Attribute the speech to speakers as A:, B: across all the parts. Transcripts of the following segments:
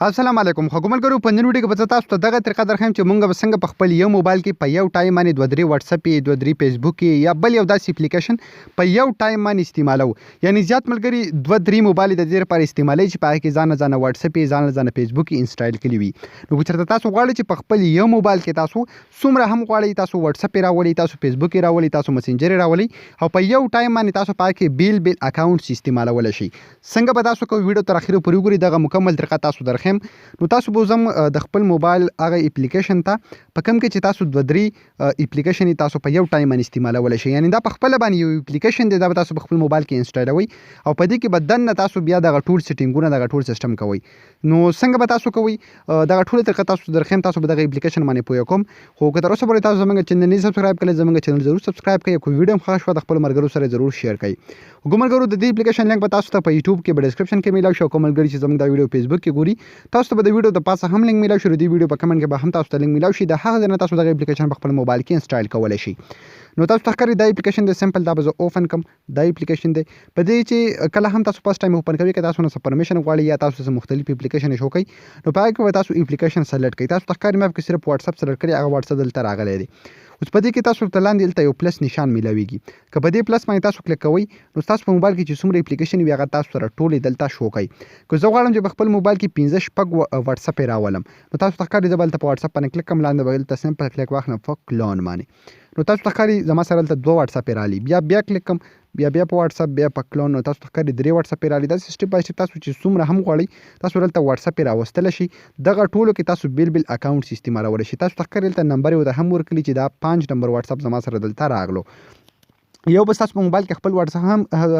A: السلام علیکم خو ګملګرو په نن ویډیو کې به تاسو ته دغه طریقه درخم چې مونږ به څنګه په خپل یو موبایل کې په یو ټایم باندې دوه درې واتس اپ دوه درې فیسبوک یا بل یو داسې اپلیکیشن په یو ټایم باندې استعمالو یعنی زیات ملګری دوه درې موبایل د دې لپاره استعمالي چې په کې ځان واتس اپ ځان فیسبوک انسټال کړی وي نو که چېرته تاسو غواړئ چې په خپل یو موبایل کې تاسو څومره هم غواړئ تاسو واتس اپ راولئ تاسو فیسبوک راولئ تاسو مسنجر راولئ او په یو ټایم باندې تاسو په کې بیل اکاونټس استعمالول شي څنګه به تاسو کو ویډیو تر اخره پورې وګورئ دغه مکمل طریقه تاسو درخم نو تاسو به زم د خپل موبایل هغه اپلیکیشن ته په کوم کې چې تاسو دوه درې اپلیکیشن تاسو په یو ټایم باندې استعمالول شي یعنی دا په خپل باندې یو اپلیکیشن دی دا تاسو په خپل موبایل کې انسټالوي او په دې کې بدن تاسو بیا د ټول سیټینګونه د ټول سیستم کوي نو څنګه به تاسو کوي د ټول طریقه تاسو درخم تاسو به د اپلیکیشن باندې پوي کوم خو که تر اوسه پورې تاسو زموږ چینل نه سبسکرایب کړئ زموږ چینل ضرور سبسکرایب کړئ کوم ویډیو خوښ شو د خپل مرګرو سره ضرور شیر کړئ ګومرګرو د دې اپلیکیشن لینک به تاسو ته په یوټیوب کې په ډسکرپشن کې میلاو شو کوم ملګری چې زموږ د ویډیو فیسبوک کې ګوري تاسو ته به د ویډیو د پاسه هم لینک میلاو شي د ویډیو په کمنټ کې به هم تاسو ته لینک میلاو شي د هغه ځای نه تاسو دغه اپلیکیشن په خپل موبایل کې انسټال کولی شي نو تاسو ته ښکاري دا اپلیکیشن د سمپل دا به زه اوپن کم دا اپلیکیشن دی په دې چې کله هم تاسو فرست ټایم اوپن کوئ که تاسو نه څه پرمیشن غواړئ یا تاسو څه مختلف اپلیکیشن شو کوئ نو په هغه کې به تاسو اپلیکیشن سلیکټ کړئ تاسو ته ښکاري مې کې صرف واتس اپ سلیکټ کړئ هغه واتس اپ دلته راغلی دی اوس په دې کې تاسو ته لاندې دلته یو پلس نشان میلاویږي که په دې پلس باندې تاسو کلیک کوئ نو تاسو په موبایل کې چې څومره اپلیکیشن وي هغه تاسو سره ټولې دلته شو کوي که زه غواړم چې په خپل موبایل کې 15 شپږ واتس اپ راولم نو تاسو ته ښکاري زه به هلته په واتس اپ باندې کلیک کوم لاندې به دلته سمپل کلیک واخلم په کلون باندې نو تاسو ته ښکاري زما سره دلته 2 واتس اپ رالي بیا کلیک کوم بیا په واتس اپ بیا په کلون نو تاسو ته ښکاري 3 واتس اپ رالي داسې سټپ بای سټپ تاسو چې څومره هم غواړئ تاسو دلته واتس اپ راوستلی شي دغه ټولو کې تاسو بیل اکاونټس استعمالولی شي تاسو ته ښکاري دلته نمبر یې ورته هم ورکړي چې دا 5 نمبر واتس اپ زما سره دلته راغلو یو بس تاسو په موبایل کې خپل واتس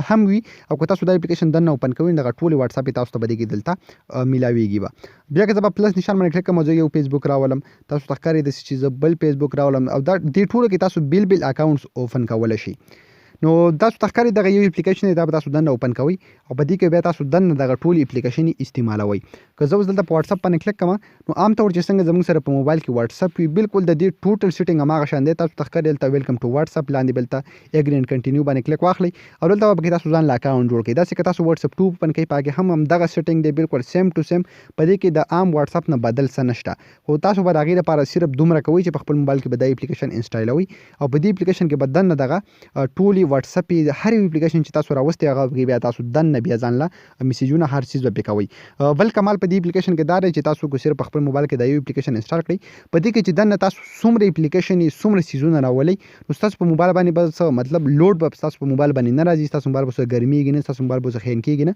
A: هم وي او که تاسو دا اپلیکیشن دننه اوپن کوئ دغه ټولې واتس اپ تاسو ته به دې کې دلته میلاویږي به بیا که زه به پلس نشان باندې کلیک کوم زه یو فیسبوک راولم تاسو ته ښکاري داسې چې زه بل فیسبوک راولم او دا دې ټولو کې تاسو بیل اکاونټس اوپن کولی شي نو تاسو ته ښکاري دغه یو اپلیکیشن دی دا به تاسو دننه اوپن کوئ او په دې کې بیا تاسو دننه دغه ټولې اپلیکیشن استعمالوئ که زه اوس دلته په واتس اپ باندې کلیک کوم نو عام طور چې څنګه زموږ سره په موبایل کې واتس اپ وي بالکل د دې ټوټل سیټینګ هماغه شان دی تاسو ته ښکاري دلته ویلکم ټو واتس اپ لاندې بلته اګری اینډ کنټینیو باندې کلیک واخلئ او دلته به پکې تاسو ځان له اکاونټ جوړ کړئ داسې که تاسو واتس اپ 2 اوپن کوئ په هغې هم دغه سیټینګ دی بالکل سیم ټو سیم په دې کې د عام واتس اپ نه بدل څه نشته خو تاسو به د هغې لپاره صرف دومره کوئ چې په خپل موبایل کې به دا اپلیکیشن انسټالوئ او په دې اپلیکیشن کې به دننه دغه ټولې واتس اپ هر یو اپلیکیشن چې تاسو راوستي هغه کې بیا تاسو دننه بیا ځان له میسیجونه هر څیز به پې کوئ بل کمال په دې اپلیکیشن کې دا دی چې تاسو کو صرف په خپل موبایل کې دا یو اپلیکیشن انسټال کړئ په دې کې چې دننه تاسو څومره اپلیکیشن څومره څیزونه راولئ نو ستاسو په موبایل باندې به څه مطلب لوډ به ستاسو په موبایل باندې نه راځي ستاسو موبایل به څه ګرمیږي نه ستاسو موبایل به څه خین کېږي نه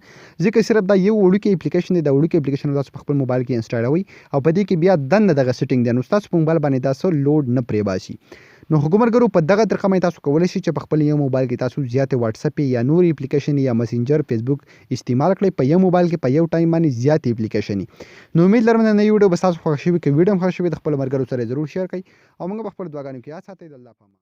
A: ځکه صرف دا یو وړوکی اپلیکیشن دی دا وړوکی اپلیکیشن تاسو په خپل موبایل کې انسټالوئ او په دې کې بیا دننه دغه سیټینګ دی نو ستاسو په موبایل باندې دا څه لوډ نه پرې باسي نو ګومرګرو په دغه طریقه باندې تاسو کولی شئ چې په خپل یو موبایل کې تاسو زیاتې واتس اپ یا نور اپلیکیشن یا مسنجر فیسبوک استعمال کړئ په یو موبایل کې په یو ټایم باندې زیاتې اپلیکیشن نو امید لرم د نوې ویډیو به ستاسو خوښ شوي که ویډیو هم خوښ شوي د خپلو ملګرو سره ضرور شیر کړئ او موږ به خپلو دعاګانو کې یاد ساتئ د الله په امان